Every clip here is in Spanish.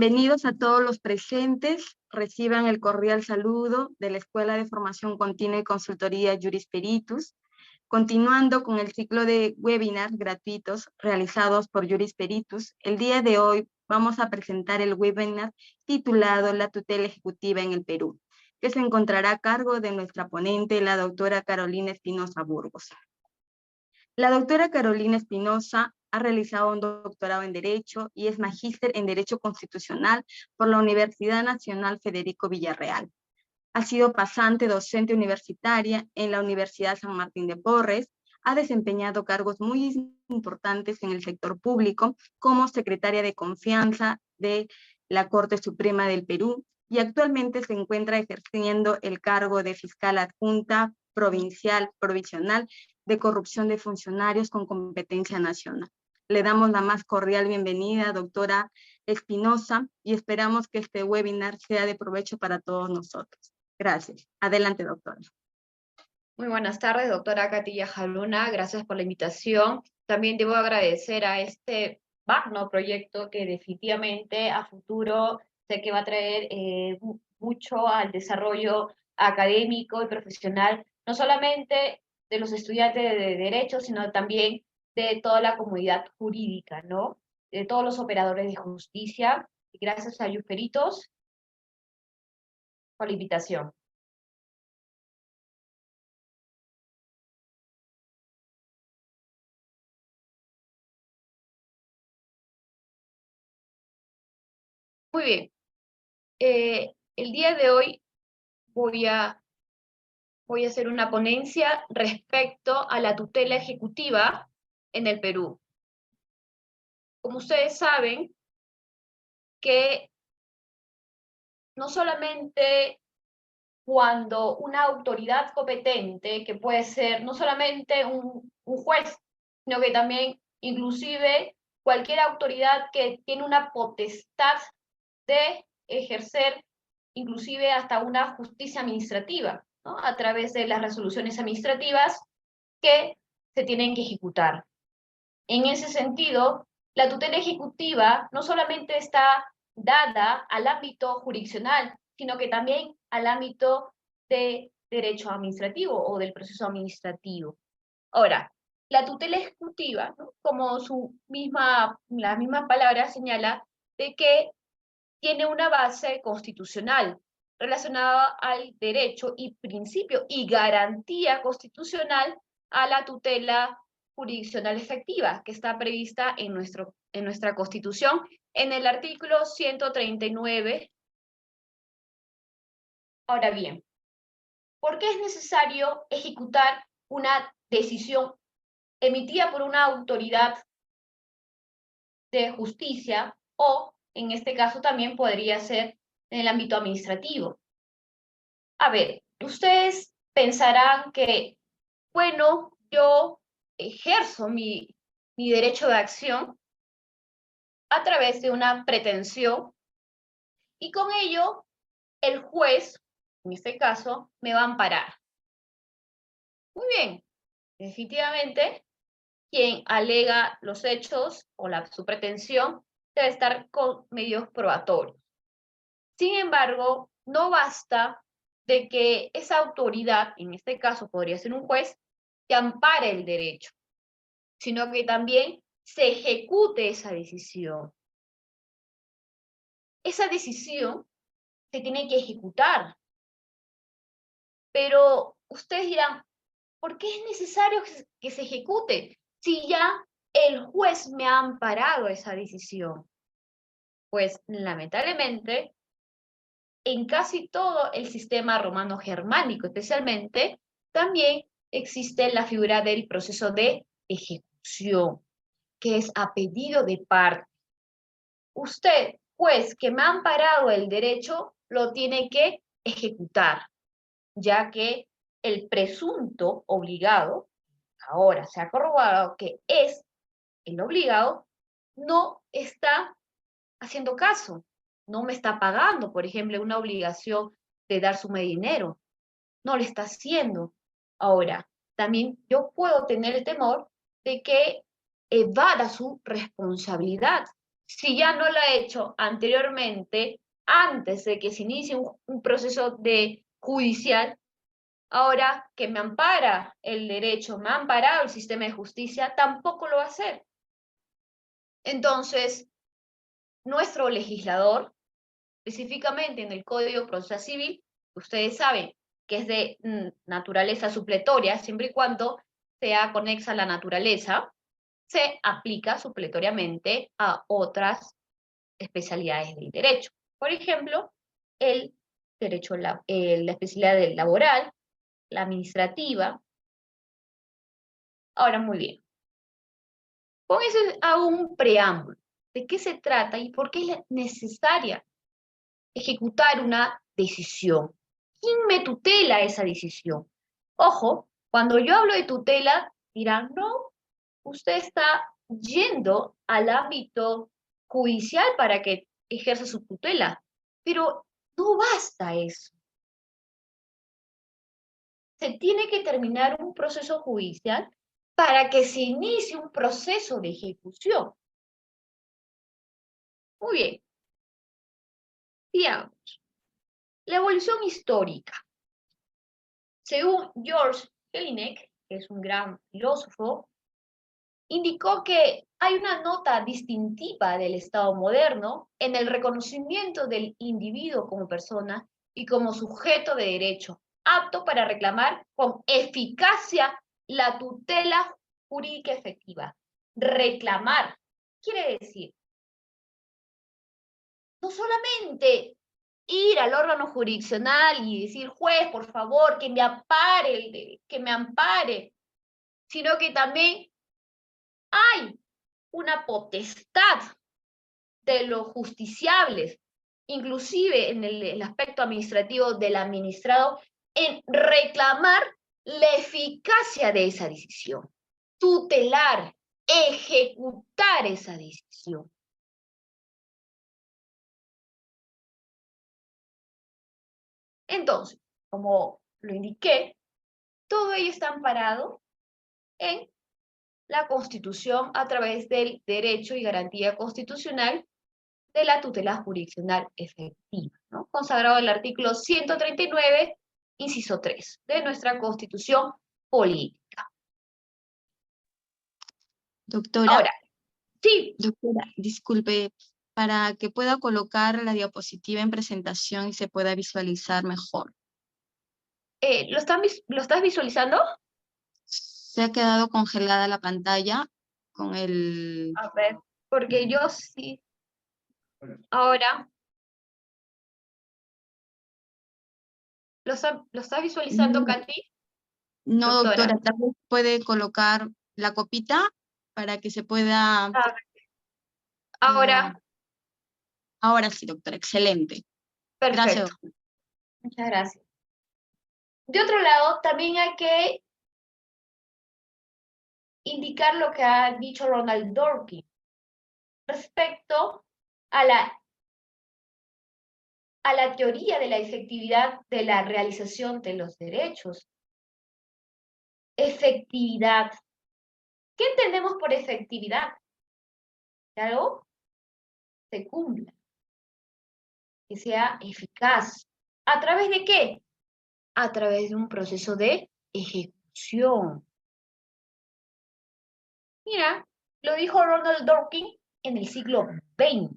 Bienvenidos a todos los presentes. Reciban el cordial saludo de la Escuela de Formación Continua y Consultoría Jurisperitus, continuando con el ciclo de webinars gratuitos realizados por Jurisperitus. El día de hoy vamos a presentar el webinar titulado La tutela ejecutiva en el Perú, que se encontrará a cargo de nuestra ponente, la doctora Carolina Espinosa Burgos. La doctora Carolina Espinosa ha realizado un doctorado en Derecho y es magíster en Derecho Constitucional por la Universidad Nacional Federico Villarreal. Ha sido pasante docente universitaria en la Universidad San Martín de Porres. Ha desempeñado cargos muy importantes en el sector público como secretaria de confianza de la Corte Suprema del Perú y actualmente se encuentra ejerciendo el cargo de fiscal adjunta provincial provisional de corrupción de funcionarios con competencia nacional. Le damos la más cordial bienvenida, doctora Espinosa, y esperamos que este webinar sea de provecho para todos nosotros. Gracias. Adelante, doctora. Muy buenas tardes, doctora Katilla Jaluna. Gracias por la invitación. También debo agradecer a este magno proyecto que definitivamente a futuro sé que va a traer mucho al desarrollo académico y profesional, no solamente de los estudiantes de Derecho, sino también de toda la comunidad jurídica, ¿no? De todos los operadores de justicia. Y gracias a Jurisperitus por la invitación. Muy bien. El día de hoy voy a hacer una ponencia respecto a la tutela ejecutiva en el Perú. Como ustedes saben, que no solamente cuando una autoridad competente, que puede ser no solamente un juez, sino que también inclusive cualquier autoridad que tiene una potestad de ejercer inclusive hasta una justicia administrativa, ¿no? A través de las resoluciones administrativas que se tienen que ejecutar. En ese sentido, la tutela ejecutiva no solamente está dada al ámbito jurisdiccional, sino que también al ámbito de derecho administrativo o del proceso administrativo. Ahora, la tutela ejecutiva, ¿no? Como la misma palabra señala, de que tiene una base constitucional relacionada al derecho y principio y garantía constitucional a la tutela jurisdiccional efectiva, que está prevista en nuestra Constitución en el artículo 139. Ahora bien, ¿por qué es necesario ejecutar una decisión emitida por una autoridad de justicia o, en este caso, también podría ser en el ámbito administrativo? A ver, ustedes pensarán que, bueno, yo ejerzo mi derecho de acción a través de una pretensión y con ello el juez, en este caso, me va a amparar. Muy bien, definitivamente, quien alega los hechos o su pretensión debe estar con medios probatorios. Sin embargo, no basta de que esa autoridad, en este caso podría ser un juez, que ampare el derecho, sino que también se ejecute esa decisión. Esa decisión se tiene que ejecutar. Pero ustedes dirán, ¿por qué es necesario que se ejecute si ya el juez me ha amparado esa decisión? Pues lamentablemente, en casi todo el sistema romano-germánico especialmente, también existe la figura del proceso de ejecución, que es a pedido de parte. Usted, juez, que me ha amparado el derecho, lo tiene que ejecutar, ya que el presunto obligado, ahora se ha corroborado que es el obligado, no está haciendo caso, no me está pagando, por ejemplo, una obligación de dar suma de dinero, no lo está haciendo. Ahora, también yo puedo tener el temor de que evada su responsabilidad, si ya no lo ha hecho anteriormente, antes de que se inicie un proceso judicial, ahora que me ampara el derecho, me ha amparado el sistema de justicia, tampoco lo va a hacer. Entonces, nuestro legislador, específicamente en el Código Procesal Civil, ustedes saben que es de naturaleza supletoria, siempre y cuando sea conexa a la naturaleza, se aplica supletoriamente a otras especialidades del derecho. Por ejemplo, el derecho, la especialidad del laboral, la administrativa. Ahora, muy bien. Con eso hago un preámbulo. ¿De qué se trata y por qué es necesaria ejecutar una decisión? ¿Quién me tutela esa decisión? Ojo, cuando yo hablo de tutela, dirán, no, usted está yendo al ámbito judicial para que ejerza su tutela, pero no basta eso. Se tiene que terminar un proceso judicial para que se inicie un proceso de ejecución. Muy bien. Digamos, la evolución histórica. Según George Jelinek, que es un gran filósofo, indicó que hay una nota distintiva del Estado moderno en el reconocimiento del individuo como persona y como sujeto de derecho, apto para reclamar con eficacia la tutela jurídica efectiva. Reclamar quiere decir no solamente ir al órgano jurisdiccional y decir, juez, por favor, que me ampare, sino que también hay una potestad de los justiciables, inclusive en el aspecto administrativo del administrado, en reclamar la eficacia de esa decisión, tutelar, ejecutar esa decisión. Entonces, como lo indiqué, todo ello está amparado en la Constitución a través del derecho y garantía constitucional de la tutela jurisdiccional efectiva, ¿no? Consagrado en el artículo 139, inciso 3, de nuestra Constitución política. Doctora, Ahora, sí. doctora, disculpe, para que pueda colocar la diapositiva en presentación y se pueda visualizar mejor. ¿Lo estás visualizando? Se ha quedado congelada la pantalla con el... A ver, porque yo sí. Ahora, ¿lo está visualizando, Katy? No, Doctora. doctora, tal vez puede colocar la copita para que se pueda... Ahora, ahora sí, doctora, excelente. Gracias, perfecto. doctora. Muchas gracias. De otro lado, también hay que indicar lo que ha dicho Ronald Dworkin respecto a la teoría de la efectividad de la realización de los derechos. Efectividad. ¿Qué entendemos por efectividad? Que algo se cumpla, que sea eficaz. ¿A través de qué? A través de un proceso de ejecución. Mira, lo dijo Ronald Dworkin en el siglo XX.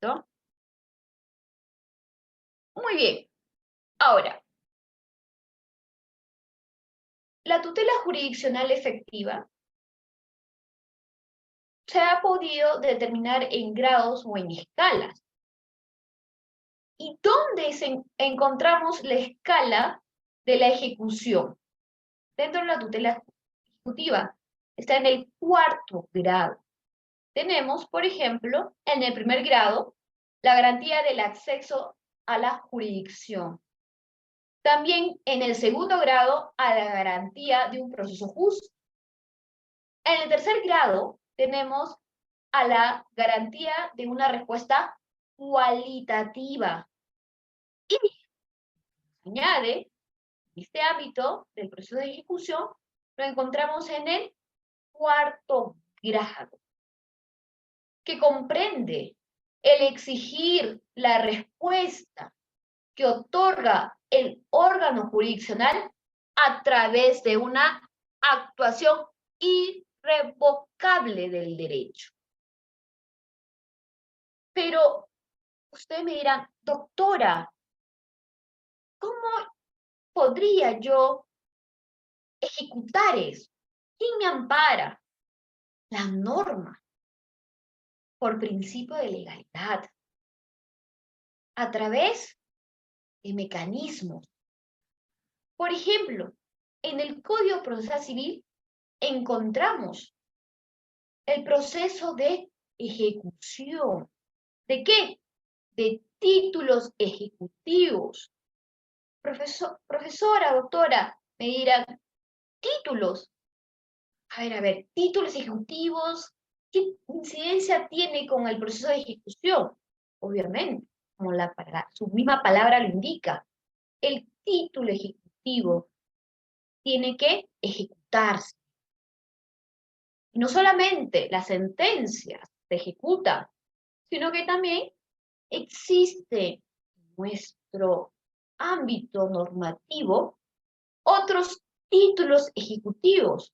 ¿No? Muy bien. Ahora, la tutela jurisdiccional efectiva se ha podido determinar en grados o en escalas. ¿Y dónde encontramos la escala de la ejecución? Dentro de la tutela ejecutiva. Está en el 4º grado. Tenemos, por ejemplo, en el 1er grado, la garantía del acceso a la jurisdicción. También en el 2º grado, a la garantía de un proceso justo. En el 3er grado, tenemos a la garantía de una respuesta cualitativa. Y añade, en este ámbito del proceso de ejecución, lo encontramos en el cuarto grado, que comprende el exigir la respuesta que otorga el órgano jurisdiccional a través de una actuación irrevocable del derecho. Pero ustedes me dirán, doctora, ¿cómo podría yo ejecutar eso? ¿Quién me ampara? La norma, por principio de legalidad, a través de mecanismos. Por ejemplo, en el Código Procesal Civil encontramos el proceso de ejecución. ¿De qué? De títulos ejecutivos. Profesora, doctora, me dirán, títulos. A ver, títulos ejecutivos, ¿qué incidencia tiene con el proceso de ejecución? Obviamente, como su misma palabra lo indica, el título ejecutivo tiene que ejecutarse. Y no solamente la sentencia se ejecuta, sino que también existe en nuestro ámbito normativo otros títulos ejecutivos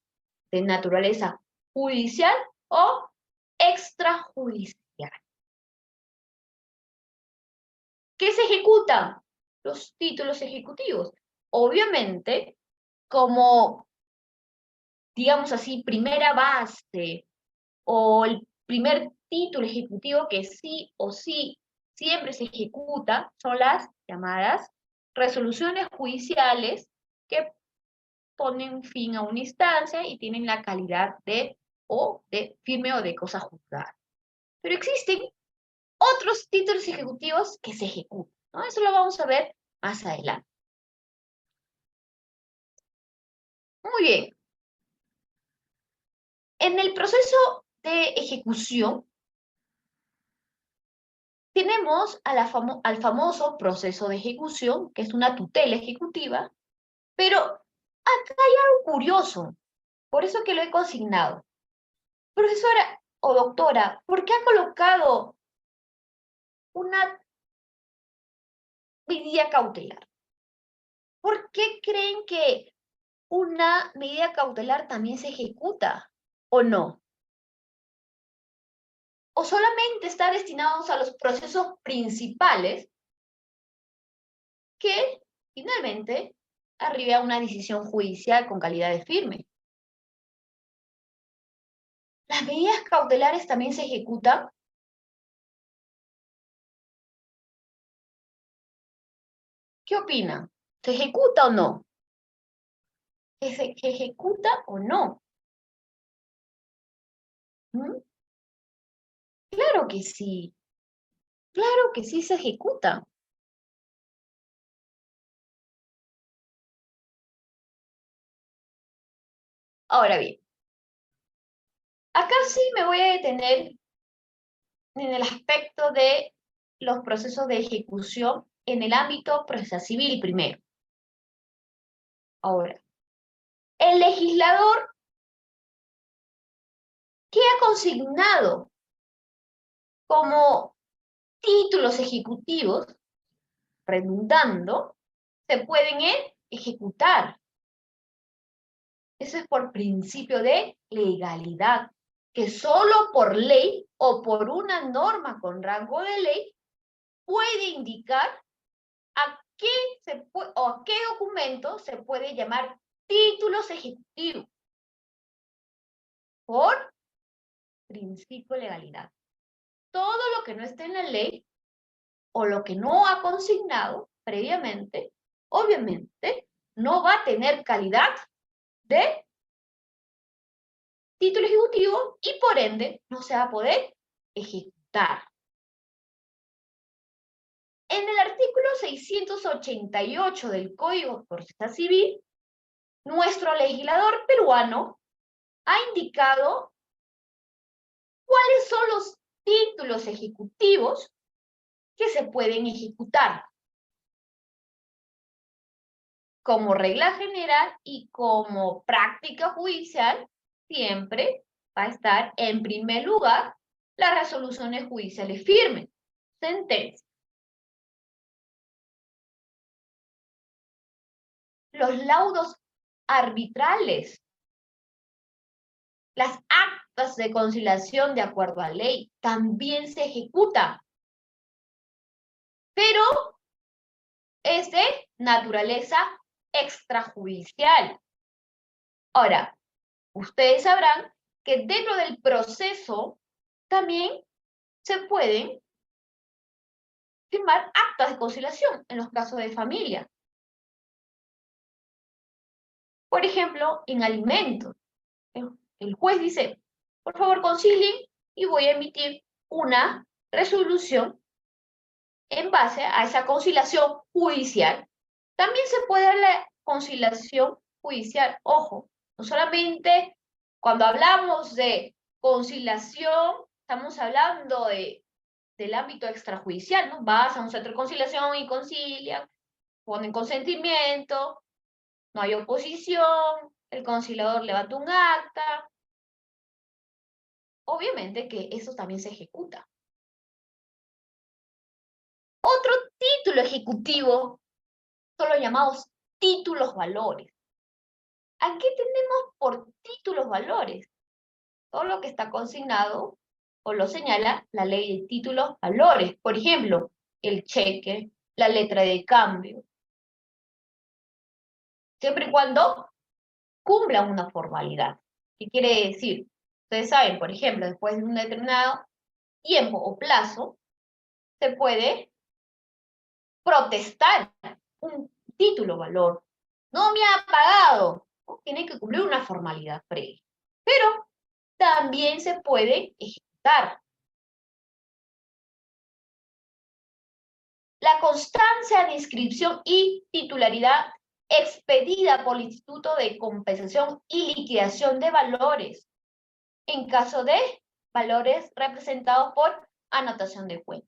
de naturaleza judicial o extrajudicial. ¿Qué se ejecutan? Los títulos ejecutivos. Obviamente, como, digamos así, primera base o el primer título ejecutivo que sí o sí siempre se ejecuta son las llamadas resoluciones judiciales que ponen fin a una instancia y tienen la calidad de firme o de cosa juzgada. Pero existen otros títulos ejecutivos que se ejecutan, ¿no? Eso lo vamos a ver más adelante. Muy bien. En el proceso de ejecución tenemos al famoso proceso de ejecución, que es una tutela ejecutiva, pero acá hay algo curioso, por eso que lo he consignado. Profesora o doctora, ¿por qué ha colocado una medida cautelar? ¿Por qué creen que una medida cautelar también se ejecuta o no? ¿O solamente está destinados a los procesos principales que finalmente arribe a una decisión judicial con calidad de firme? ¿Las medidas cautelares también se ejecutan? ¿Qué opinan? ¿Se ejecuta o no? ¿Se ejecuta o no? ¿Mm? Claro que sí. Claro que sí se ejecuta. Ahora bien, acá sí me voy a detener en el aspecto de los procesos de ejecución en el ámbito procesal civil primero. Ahora, el legislador, ¿qué ha consignado como títulos ejecutivos, redundando, se pueden ejecutar? Eso es por principio de legalidad, que solo por ley o por una norma con rango de ley puede indicar a qué o a qué documento se puede llamar títulos ejecutivos por principio de legalidad. Todo lo que no esté en la ley o lo que no ha consignado previamente, obviamente, no va a tener calidad de título ejecutivo y por ende no se va a poder ejecutar. En el artículo 688 del Código Procesal Civil, nuestro legislador peruano ha indicado cuáles son los títulos ejecutivos que se pueden ejecutar. como regla general y como práctica judicial, siempre va a estar en primer lugar las resoluciones judiciales firmes, sentencias. Los laudos arbitrales, las actas de conciliación de acuerdo a ley, también se ejecutan, pero es de naturaleza extrajudicial. Ahora, ustedes sabrán que dentro del proceso también se pueden firmar actas de conciliación en los casos de familia. Por ejemplo, en alimentos. El juez dice, por favor concilien y voy a emitir una resolución en base a esa conciliación judicial. También se puede dar la conciliación judicial. Ojo, no solamente cuando hablamos de conciliación, estamos hablando del ámbito extrajudicial, ¿no? Vas a un centro de conciliación y concilian, ponen consentimiento, no hay oposición, el conciliador levanta un acta. Obviamente que eso también se ejecuta. Otro título ejecutivo son los llamados títulos valores. ¿A qué tenemos por títulos valores? Todo lo que está consignado o lo señala la ley de títulos valores. Por ejemplo, el cheque, la letra de cambio. Siempre y cuando cumplan una formalidad. ¿Qué quiere decir? Ustedes saben, por ejemplo, después de un determinado tiempo o plazo, se puede protestar un título valor. No me ha pagado. Tiene que cumplir una formalidad previa. Pero también se puede ejecutar. La constancia de inscripción y titularidad expedida por el Instituto de Compensación y Liquidación de Valores, en caso de valores representados por anotación de cuenta.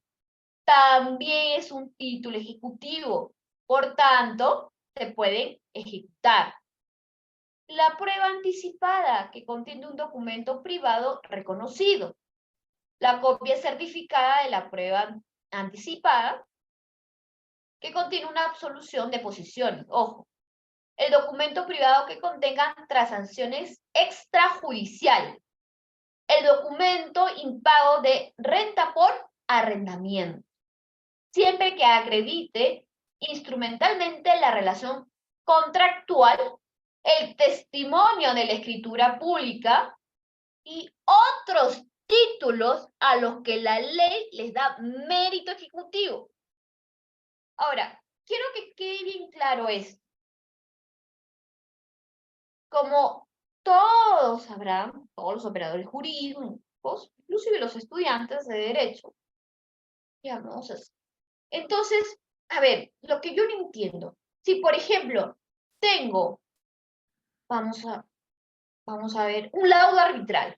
También es un título ejecutivo, por tanto, se pueden ejecutar. La prueba anticipada, que contiene un documento privado reconocido. La copia certificada de la prueba anticipada, que contiene una absolución de posiciones. Ojo, el documento privado que contenga transacciones extrajudiciales. El documento impago de renta por arrendamiento. Siempre que acredite instrumentalmente la relación contractual, el testimonio de la escritura pública y otros títulos a los que la ley les da mérito ejecutivo. Ahora, quiero que quede bien claro esto. Como todos sabrán, todos los operadores jurídicos, inclusive los estudiantes de Derecho, digamos así. Entonces, a ver, lo que yo no entiendo, si por ejemplo tengo, vamos a ver, un laudo arbitral.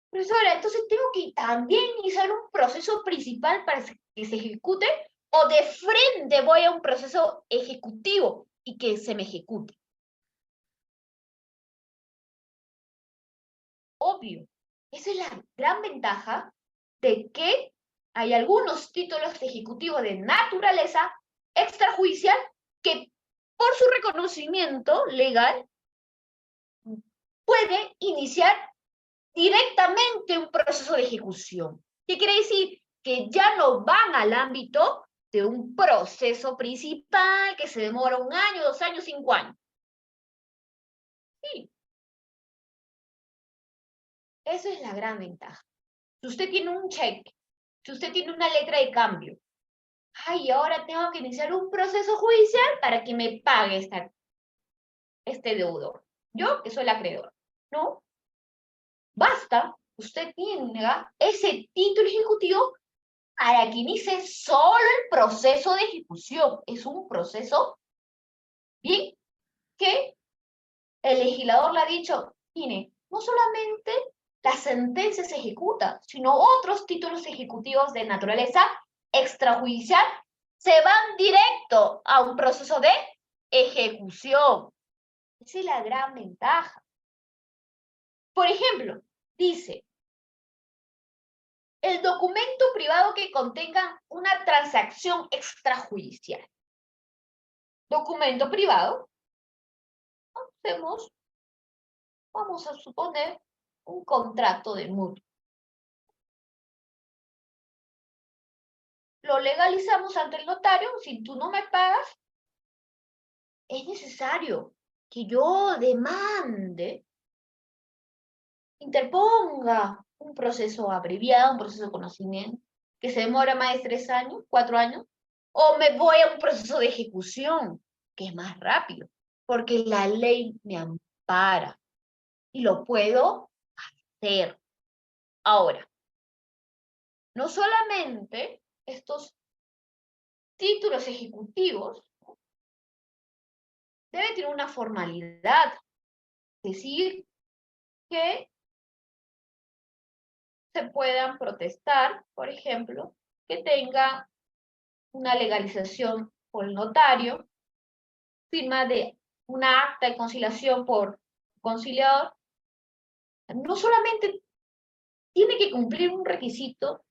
Profesora, entonces tengo que también iniciar un proceso principal para que se ejecute, o de frente voy a un proceso ejecutivo y que se me ejecute. Obvio, esa es la gran ventaja de que hay algunos títulos ejecutivos de naturaleza extrajudicial que por su reconocimiento legal puede iniciar directamente un proceso de ejecución. ¿Qué quiere decir? Que ya no van al ámbito de un proceso principal que se demora 1 año, 2 años, 5 años. Sí. Esa es la gran ventaja. Si usted tiene un cheque, si usted tiene una letra de cambio, ay, ahora tengo que iniciar un proceso judicial para que me pague este deudor. Yo, que soy el acreedor. No. Basta, usted tenga ese título ejecutivo para que inicie solo el proceso de ejecución. Es un proceso, bien, que el legislador le ha dicho, mire, no solamente la sentencia se ejecuta, sino otros títulos ejecutivos de naturaleza extrajudicial se van directo a un proceso de ejecución. Esa es la gran ventaja. Por ejemplo, dice, el documento privado que contenga una transacción extrajudicial. Documento privado, vamos a suponer un contrato de mutuo. Lo legalizamos ante el notario. Si tú no me pagas, es necesario que yo demande, interponga un proceso abreviado, un proceso de conocimiento, que se demora más de 3 años, 4 años, o me voy a un proceso de ejecución, que es más rápido, porque la ley me ampara y lo puedo hacer. Ahora, no solamente estos títulos ejecutivos deben tener una formalidad, es decir, que se puedan protestar, por ejemplo, que tenga una legalización por el notario, firma de una acta de conciliación por conciliador. No solamente tiene que cumplir un requisito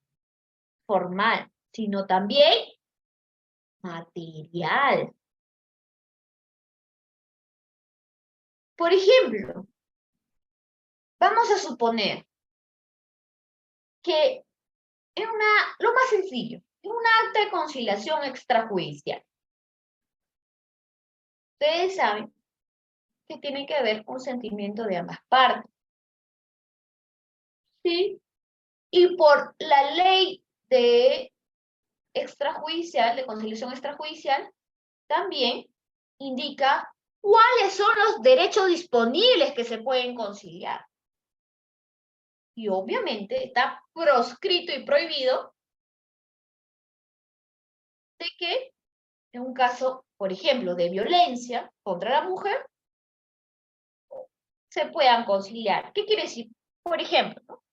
formal, sino también material. Por ejemplo, vamos a suponer que lo más sencillo, en una acta de conciliación extrajudicial. Ustedes saben que tiene que haber consentimiento de ambas partes. ¿Sí? Y por la ley de extrajudicial, de conciliación extrajudicial, también indica cuáles son los derechos disponibles que se pueden conciliar. Y obviamente está proscrito y prohibido de que en un caso, por ejemplo, de violencia contra la mujer, se puedan conciliar. ¿Qué quiere decir? Por ejemplo, ¿no?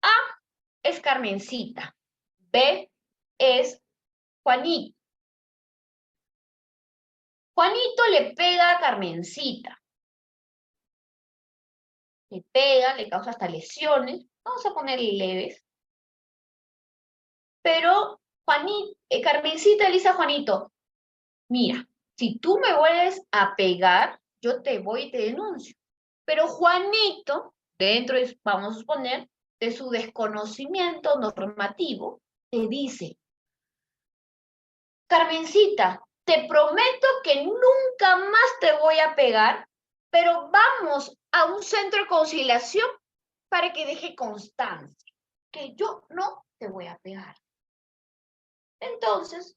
A es Carmencita, B es Juanito. Juanito le pega a Carmencita. Le pega, le causa hasta lesiones. Vamos a ponerle leves. Pero Carmencita le dice a Juanito, mira, si tú me vuelves a pegar, yo te voy y te denuncio. Pero Juanito, vamos a suponer, de su desconocimiento normativo, te dice, Carmencita, te prometo que nunca más te voy a pegar, pero vamos a un centro de conciliación para que deje constancia que yo no te voy a pegar. Entonces,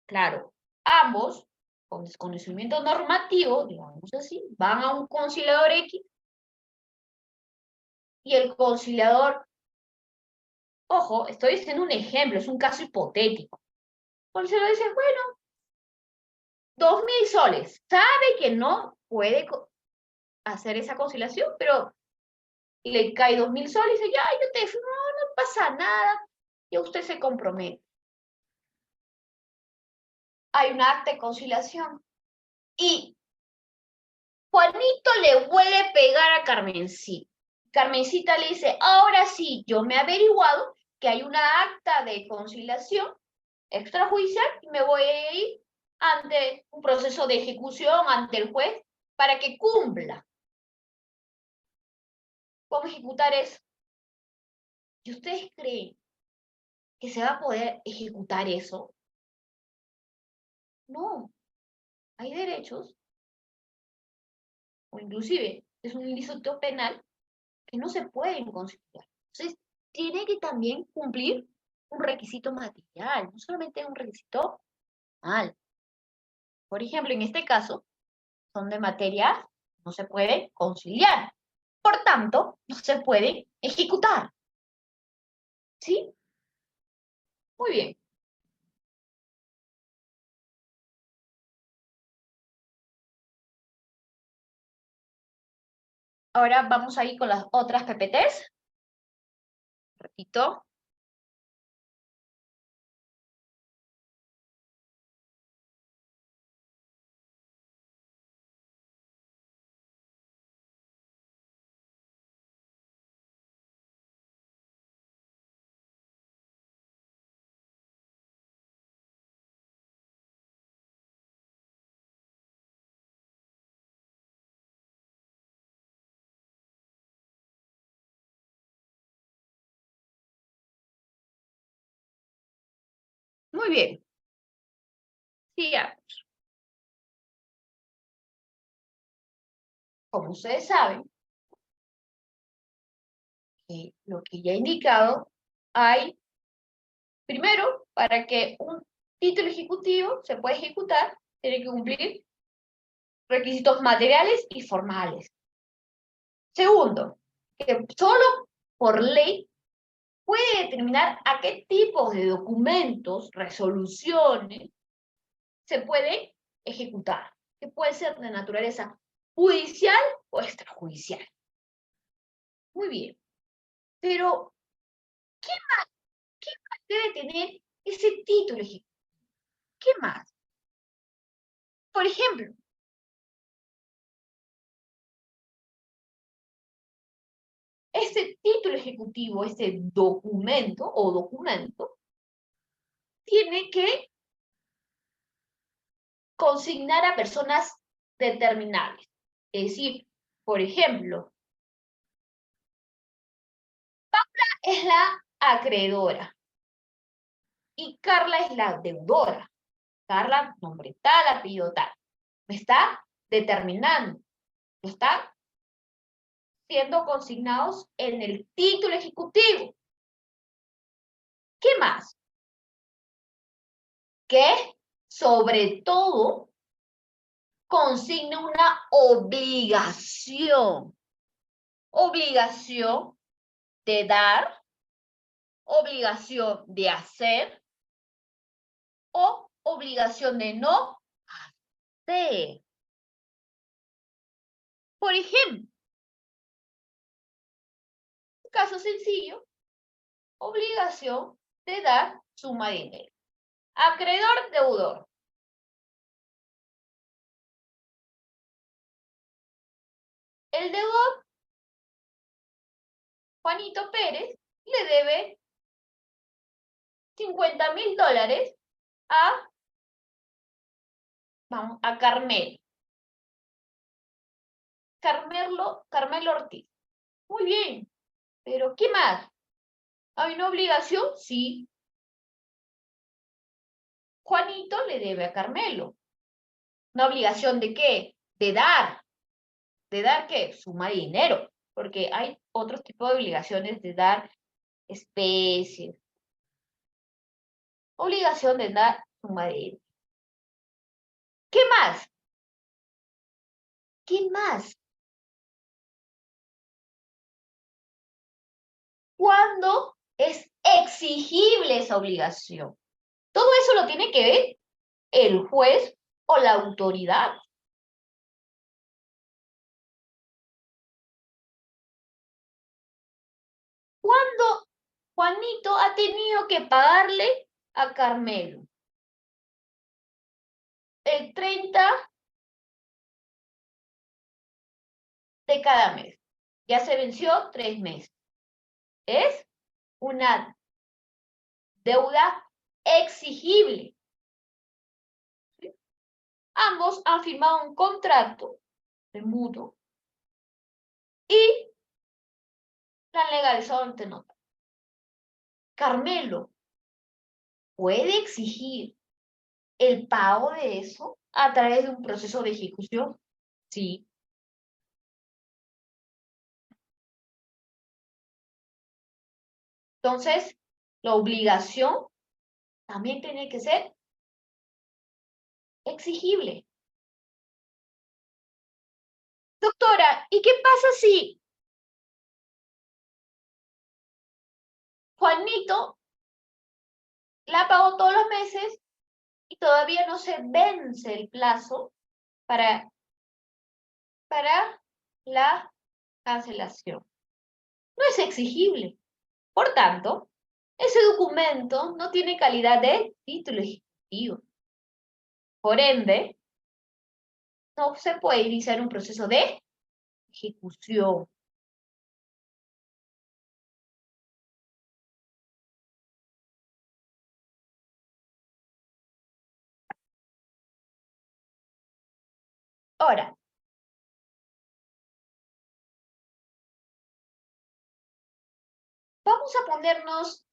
claro, ambos, con desconocimiento normativo, digamos así, van a un conciliador X y el conciliador, ojo, estoy haciendo un ejemplo, es un caso hipotético. El conciliador dice, bueno, 2.000 soles. Sabe que no puede hacer esa conciliación, pero le cae 2.000 soles y dice, ya, yo te firmo, no pasa nada, y usted se compromete. Hay un acta de conciliación. Y Juanito le vuelve a pegar a Carmencita. Carmencita le dice, ahora sí, yo me he averiguado que hay una acta de conciliación extrajudicial y me voy a ir ante un proceso de ejecución ante el juez para que cumpla. ¿Cómo ejecutar eso? ¿Y ustedes creen que se va a poder ejecutar eso? No. Hay derechos, o inclusive es un ilícito penal, que no se pueden conciliar. Entonces, tiene que también cumplir un requisito material, no solamente un requisito formal. Por ejemplo, en este caso, son de materias, no se puede conciliar. Por tanto, no se puede ejecutar. ¿Sí? Muy bien. Ahora vamos a ir con las otras PPTs. Repito. Muy bien. Sigamos. Como ustedes saben, lo que ya he indicado, hay, primero, para que un título ejecutivo se pueda ejecutar, tiene que cumplir requisitos materiales y formales. Segundo, que solo por ley puede determinar a qué tipos de documentos, resoluciones, se puede ejecutar, que puede ser de naturaleza judicial o extrajudicial. Muy bien, pero ¿qué más debe tener ese título ejecutivo? ¿Qué más? Por ejemplo, este título ejecutivo, este documento o documento, tiene que consignar a personas determinables. Es decir, por ejemplo, es la acreedora y Carla es la deudora. Carla, nombre tal, apellido tal. Me está determinando, me está siendo consignados en el título ejecutivo. ¿Qué más? Que sobre todo consigna una obligación. Obligación de dar, obligación de hacer o obligación de no hacer. Por ejemplo, un caso sencillo, obligación de dar suma de dinero. Acreedor, deudor. El deudor, Juanito Pérez, le debe $50.000 a Carmelo. Carmelo Ortiz. Muy bien, pero ¿qué más? ¿Hay una obligación? Sí. Juanito le debe a Carmelo. ¿Una obligación de qué? De dar. ¿De dar qué? Suma de dinero. Porque hay otros tipos de obligaciones de dar especies. Obligación de dar suma de dinero. ¿Qué más? ¿Qué más? ¿Cuándo es exigible esa obligación? Todo eso lo tiene que ver el juez o la autoridad. ¿Cuándo Juanito ha tenido que pagarle a Carmelo? El 30 de cada mes. Ya se venció 3 meses. Es una deuda exigible. ¿Sí? Ambos han firmado un contrato de mutuo y la han legalizado ante notario. Carmelo puede exigir el pago de eso a través de un proceso de ejecución. Sí. Entonces, la obligación también tiene que ser exigible. Doctora, ¿y qué pasa si Juanito la pagó todos los meses y todavía no se vence el plazo para la cancelación? No es exigible. Por tanto, ese documento no tiene calidad de título ejecutivo. Por ende, no se puede iniciar un proceso de ejecución. Ahora, vamos a ponernos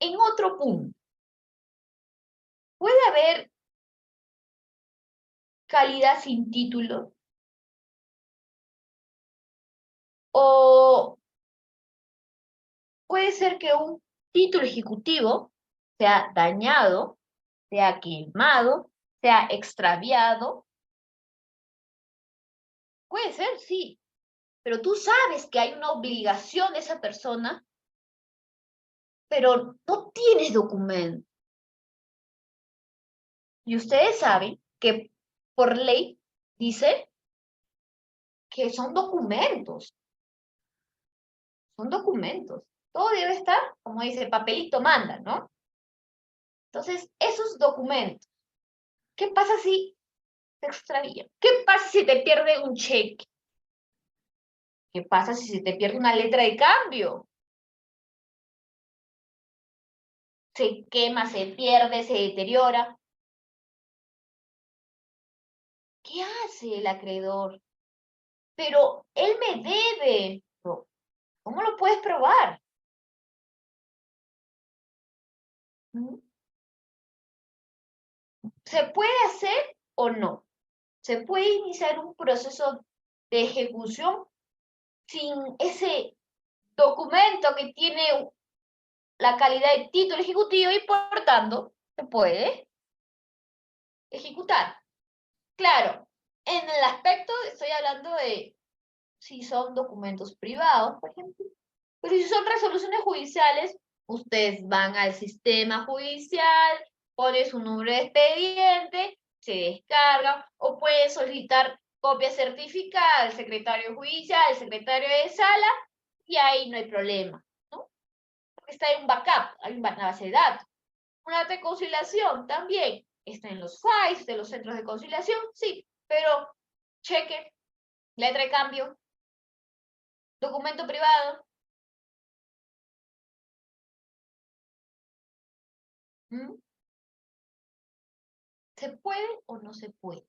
en otro punto. ¿Puede haber calidad sin título? ¿O puede ser que un título ejecutivo sea dañado, sea quemado, sea extraviado? Puede ser, sí, pero tú sabes que hay una obligación de esa persona, pero no tienes documento. Y ustedes saben que por ley dice que son documentos. Son documentos. Todo debe estar, como dice, papelito manda, ¿no? Entonces, esos documentos, ¿qué pasa si se extravían? ¿Qué pasa si te pierde un cheque? ¿Qué pasa si se te pierde una letra de cambio? Se quema, se pierde, se deteriora. ¿Qué hace el acreedor? Pero él me debe. ¿Cómo lo puedes probar? ¿Mm? ¿Se puede hacer o no? ¿Se puede iniciar un proceso de ejecución sin ese documento que tiene la calidad de título ejecutivo y por tanto se puede ejecutar? Claro, en el aspecto estoy hablando de si son documentos privados, por ejemplo, pero si son resoluciones judiciales, ustedes van al sistema judicial, ponen su número de expediente, se descarga, o pueden solicitar copia certificada del secretario judicial, del secretario de sala, y ahí no hay problema, ¿no? Porque está en un backup, hay una base de datos. Una acta de conciliación también está en los files de los centros de conciliación, sí, pero cheque, letra de cambio, documento privado. ¿Mm? ¿Se puede o no se puede?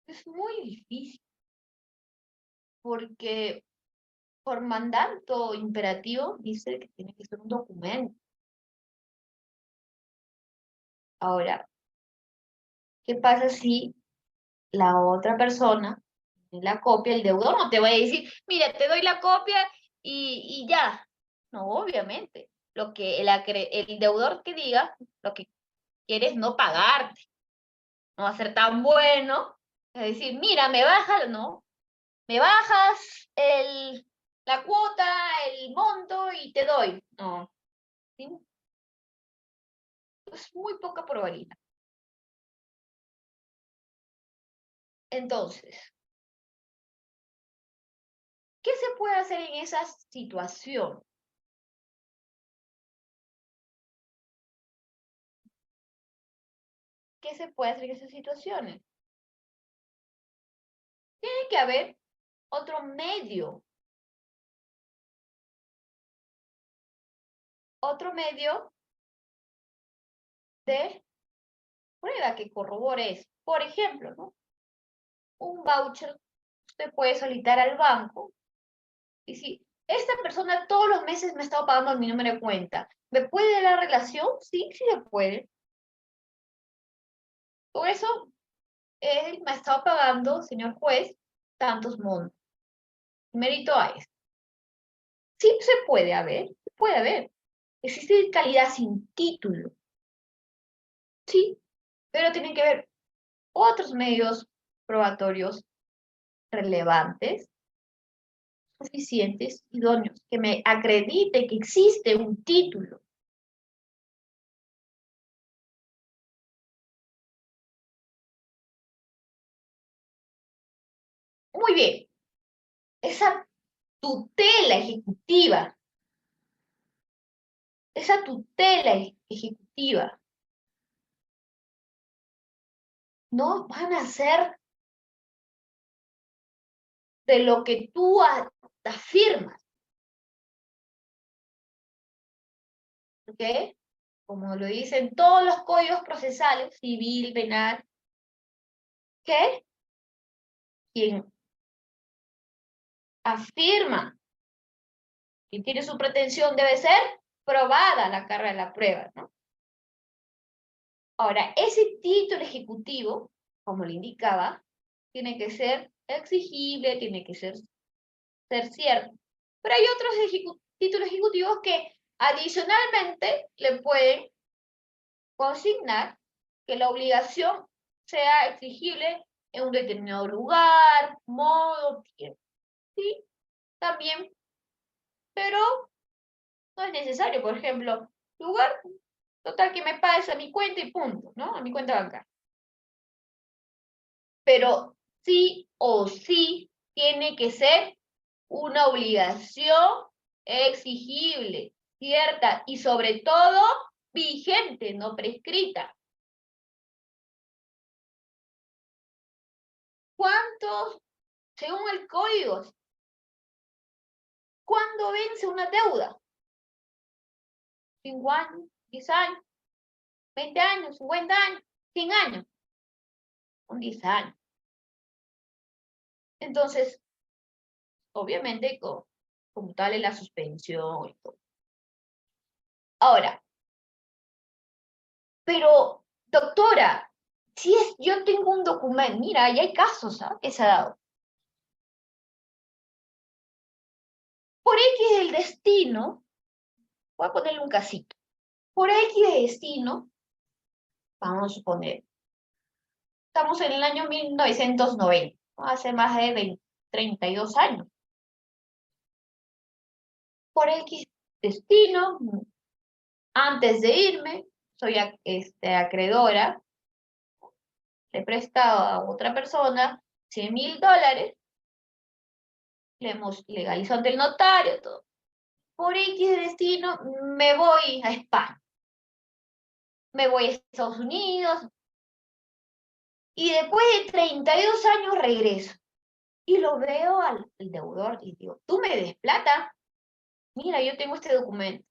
Es muy difícil porque por mandato imperativo dice que tiene que ser un documento. Ahora, ¿qué pasa si la otra persona tiene la copia? El deudor no te va a decir, mira, te doy la copia y ya. No, obviamente. Lo que el deudor que diga, lo que quiere es no pagarte. No va a ser tan bueno. Es decir, mira, me bajas, no. Me bajas la cuota, el monto y te doy. No. ¿Sí? Es muy poca probabilidad. Entonces, ¿qué se puede hacer en esa situación? ¿Qué se puede hacer en esas situaciones? Tiene que haber otro medio de prueba que corrobore eso. Por ejemplo, ¿no? Un voucher, usted puede solicitar al banco y si esta persona todos los meses me ha estado pagando mi número de cuenta, ¿me puede dar la relación? Sí, sí se puede. Por eso, él me ha estado pagando, señor juez, tantos montos. Mérito a eso. Sí se puede haber, puede haber. Existe calidad sin título, sí, pero tienen que haber otros medios probatorios relevantes, suficientes, idóneos, que me acredite que existe un título. Muy bien, esa tutela ejecutiva, no van a ser de lo que tú afirmas, ¿ok? Como lo dicen todos los códigos procesales, civil, penal, que quien afirma quien tiene su pretensión debe ser probada la carga de la prueba, ¿no? Ahora, ese título ejecutivo, como le indicaba, tiene que ser exigible, tiene que ser cierto. Pero hay otros títulos ejecutivos que adicionalmente le pueden consignar que la obligación sea exigible en un determinado lugar, modo, tiempo. Sí, también, pero no es necesario. Por ejemplo, lugar, total que me pagues a mi cuenta y punto, ¿no? A mi cuenta bancaria. Pero sí o sí tiene que ser una obligación exigible, cierta y sobre todo vigente, no prescrita. ¿Cuántos, según el código, cuándo vence una deuda? 5 años, 10 años, 20 años, 50 años, 100 años, con 10 años. Entonces, obviamente, como tal es la suspensión y todo. Ahora, pero, doctora, si es, yo tengo un documento, mira, y hay casos, ¿ah? Que se ha dado. Por X del destino, voy a ponerle un casito. Por X de destino, vamos a suponer, estamos en el año 1990, ¿no? Hace más de 32 años. Por X destino, antes de irme, soy acreedora, le he prestado a otra persona $100.000, le hemos legalizado ante el notario, todo. Por X destino, me voy a España, me voy a Estados Unidos, y después de 32 años regreso. Y lo veo al deudor y digo, ¿tú me des plata? Mira, yo tengo este documento.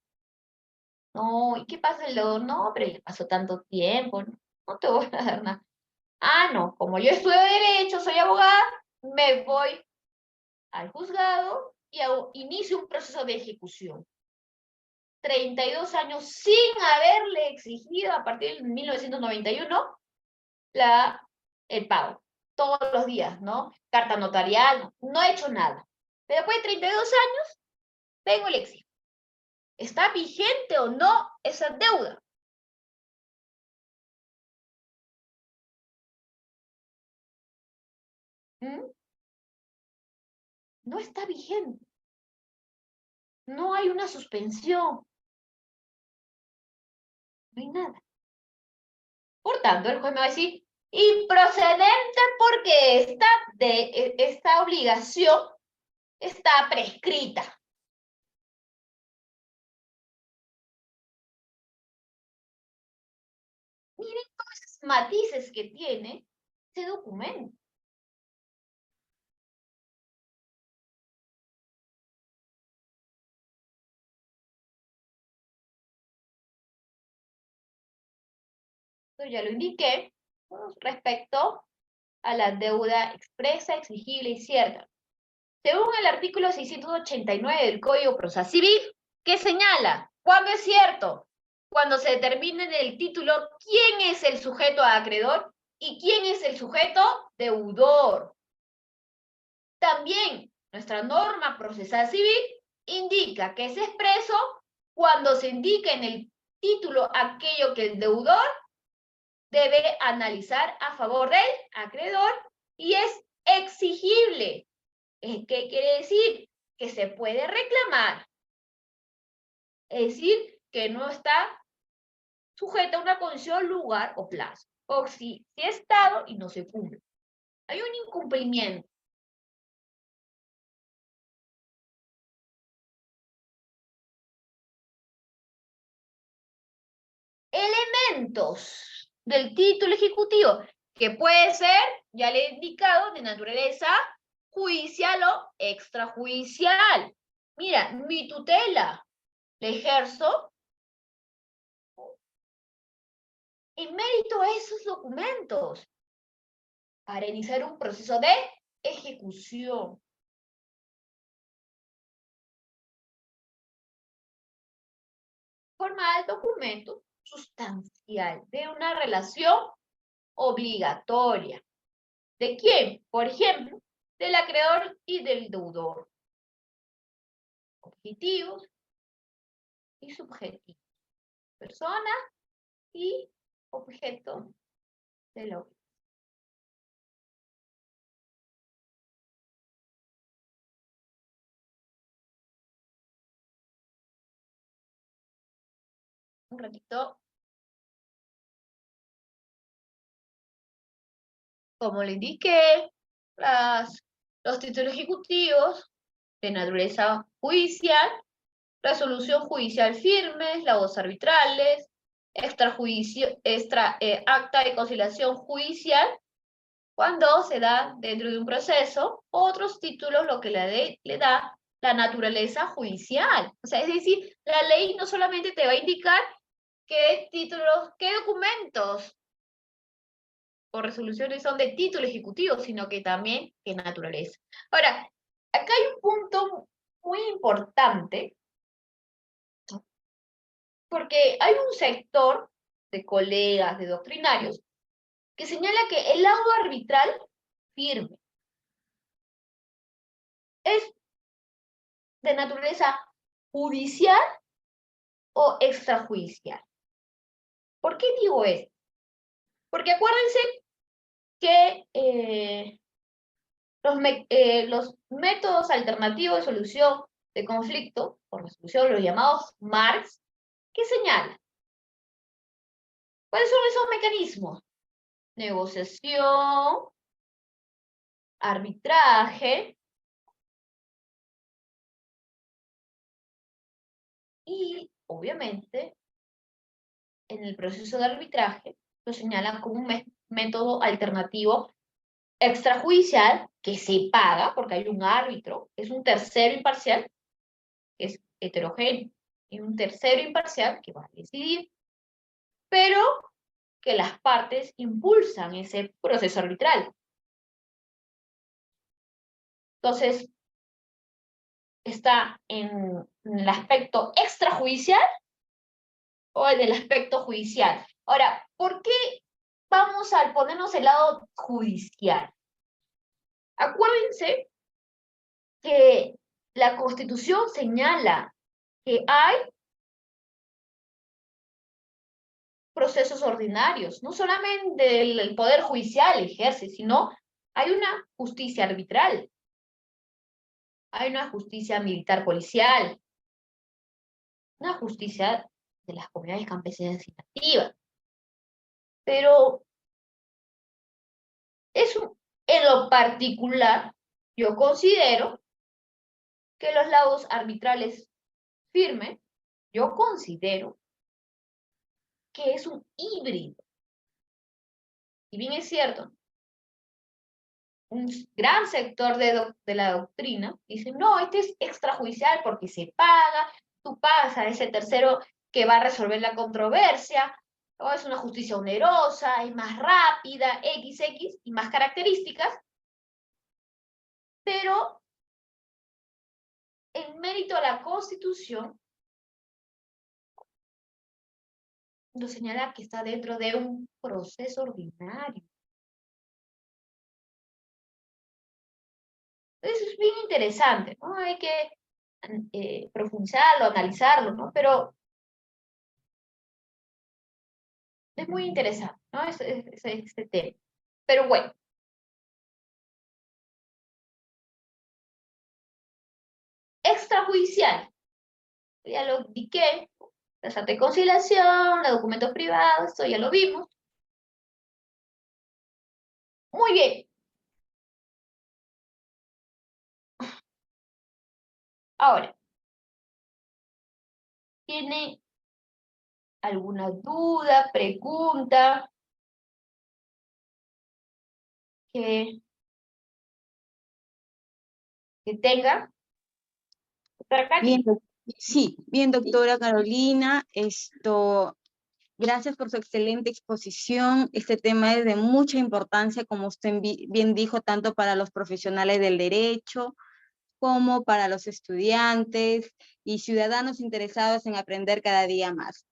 No, ¿y qué pasa el deudor? No, pero ya pasó tanto tiempo, no te voy a dar nada. Ah, no, como yo estudio Derecho, soy abogada, me voy al juzgado y inicio un proceso de ejecución. 32 años sin haberle exigido a partir de 1991 el pago. Todos los días, ¿no? Carta notarial, no he hecho nada. Pero después de 32 años, vengo y le exijo. ¿Está vigente o no esa deuda? ¿Mm? No está vigente. No hay una suspensión. No hay nada. Por tanto, el juez me va a decir, improcedente porque esta obligación está prescrita. Miren todos esos matices que tiene ese documento. Yo ya lo indiqué, ¿no? Respecto a la deuda expresa, exigible y cierta. Según el artículo 689 del Código Procesal Civil, ¿qué señala? ¿Cuándo es cierto? Cuando se determine en el título quién es el sujeto acreedor y quién es el sujeto deudor. También nuestra norma procesal civil indica que es expreso cuando se indica en el título aquello que el deudor debe analizar a favor del acreedor y es exigible. ¿Qué quiere decir? Que se puede reclamar. Es decir, que no está sujeta a una condición, lugar o plazo. O si ha estado y no se cumple. Hay un incumplimiento. Elementos del título ejecutivo, que puede ser, ya le he indicado, de naturaleza judicial o extrajudicial. Mira, mi tutela la ejerzo en mérito a esos documentos para iniciar un proceso de ejecución. forma del documento sustancial de una relación obligatoria. ¿De quién? Por ejemplo, del acreedor y del deudor. Objetivos y subjetivos. Persona y objeto de la obligación. Un ratito. Como le indiqué, los títulos ejecutivos de naturaleza judicial, resolución judicial firme, laudos arbitrales, acta de conciliación judicial, cuando se da dentro de un proceso, otros títulos lo que le da la naturaleza judicial. O sea, es decir, la ley no solamente te va a indicar qué títulos, qué documentos o resoluciones son de título ejecutivo, sino que también qué naturaleza. Ahora, acá hay un punto muy importante, porque hay un sector de colegas, de doctrinarios, que señala que el laudo arbitral firme es de naturaleza judicial o extrajudicial. ¿Por qué digo esto? Porque acuérdense que los métodos alternativos de solución de conflicto, o resolución, los llamados MARCs, ¿qué señalan? ¿Cuáles son esos mecanismos? Negociación, arbitraje y, obviamente, en el proceso de arbitraje lo señalan como un método alternativo extrajudicial que se paga porque hay un árbitro, es un tercero imparcial, que es heterogéneo, y un tercero imparcial que va a decidir, pero que las partes impulsan ese proceso arbitral. Entonces, está en el aspecto extrajudicial o en el aspecto judicial. Ahora, ¿por qué vamos a ponernos el lado judicial? Acuérdense que la Constitución señala que hay procesos ordinarios, no solamente el Poder Judicial ejerce, sino hay una justicia arbitral, hay una justicia militar policial, una justicia de las comunidades campesinas y nativas. Pero en lo particular, yo considero que los laudos arbitrales firmes, yo considero que es un híbrido. Y bien es cierto, un gran sector de la doctrina dice, no, este es extrajudicial porque se paga, tú pagas a ese tercero que va a resolver la controversia, o es una justicia onerosa, es más rápida, XX y más características, pero en mérito a la Constitución, nos señala que está dentro de un proceso ordinario. Eso es bien interesante, ¿no? Hay que profundizarlo, analizarlo, ¿no? Pero es muy interesante, ¿no? Este tema. Pero bueno. Extrajudicial. Ya lo indiqué. La acta de conciliación, los documentos privados, esto ya lo vimos. Muy bien. Ahora, ¿tiene alguna duda, pregunta que tenga? Bien, sí, bien, doctora Carolina, gracias por su excelente exposición. Este tema es de mucha importancia, como usted bien dijo, tanto para los profesionales del derecho, como para los estudiantes y ciudadanos interesados en aprender cada día más.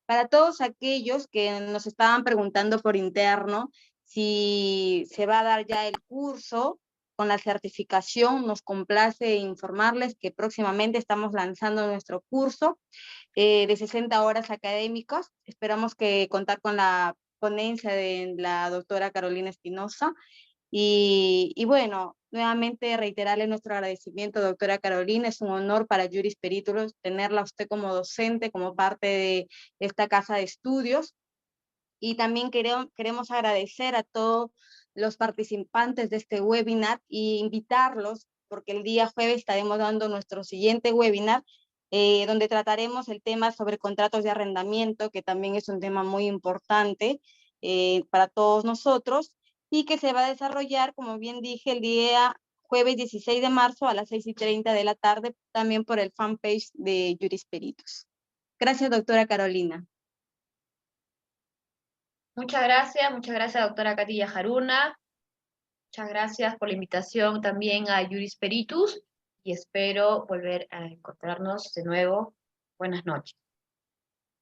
Para todos aquellos que nos estaban preguntando por interno si se va a dar ya el curso con la certificación, nos complace informarles que próximamente estamos lanzando nuestro curso de 60 horas académicas. Esperamos que contar con la ponencia de la doctora Carolina Espinosa. Y bueno, nuevamente reiterarle nuestro agradecimiento, doctora Carolina. Es un honor para Juris Periculus tenerla a usted como docente, como parte de esta casa de estudios. Y también queremos agradecer a todos los participantes de este webinar y invitarlos, porque el día jueves estaremos dando nuestro siguiente webinar, donde trataremos el tema sobre contratos de arrendamiento, que también es un tema muy importante para todos nosotros, y que se va a desarrollar, como bien dije, el día jueves 16 de marzo a las 6:30 de la tarde, también por el fanpage de Juris Peritus. Gracias, doctora Carolina. Muchas gracias, doctora Katilla Jaruna. Muchas gracias por la invitación también a Juris Peritus y espero volver a encontrarnos de nuevo. Buenas noches.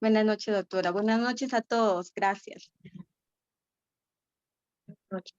Buenas noches, doctora. Buenas noches a todos. Gracias. Buenas noches.